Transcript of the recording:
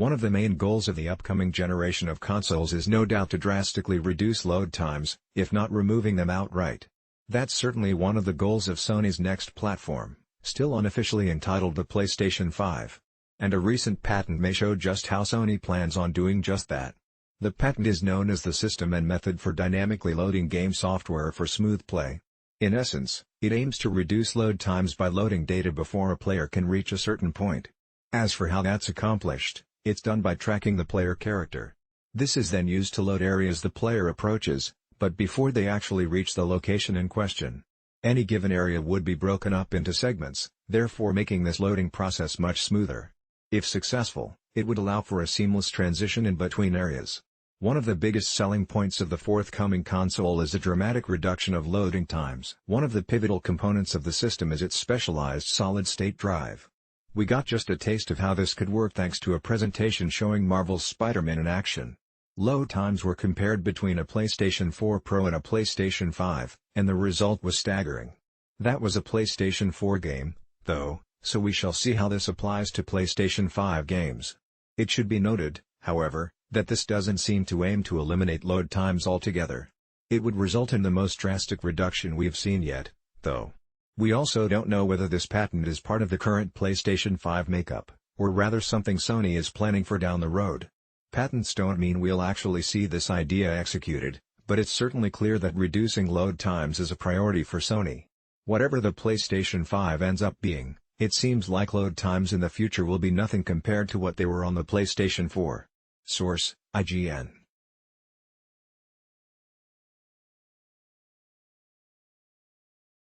One of the main goals of the upcoming generation of consoles is no doubt to drastically reduce load times, if not removing them outright. That's certainly one of the goals of Sony's next platform, still unofficially entitled the PlayStation 5. And a recent patent may show just how Sony plans on doing just that. The patent is known as the System and Method for Dynamically Loading Game Software for Smooth Play. In essence, it aims to reduce load times by loading data before a player can reach a certain point. As for how that's accomplished, it's done by tracking the player character. This is then used to load areas the player approaches, but before they actually reach the location in question. Any given area would be broken up into segments, therefore making this loading process much smoother. If successful, it would allow for a seamless transition in between areas. One of the biggest selling points of the forthcoming console is a dramatic reduction of loading times. One of the pivotal components of the system is its specialized solid-state drive. We got just a taste of how this could work thanks to a presentation showing Marvel's Spider-Man in action. Load times were compared between a PlayStation 4 Pro and a PlayStation 5, and the result was staggering. That was a PlayStation 4 game, though, so we shall see how this applies to PlayStation 5 games. It should be noted, however, that this doesn't seem to aim to eliminate load times altogether. It would result in the most drastic reduction we've seen yet, though. We also don't know whether this patent is part of the current PlayStation 5 makeup, or rather something Sony is planning for down the road. Patents don't mean we'll actually see this idea executed, but it's certainly clear that reducing load times is a priority for Sony. Whatever the PlayStation 5 ends up being, it seems like load times in the future will be nothing compared to what they were on the PlayStation 4. Source: IGN.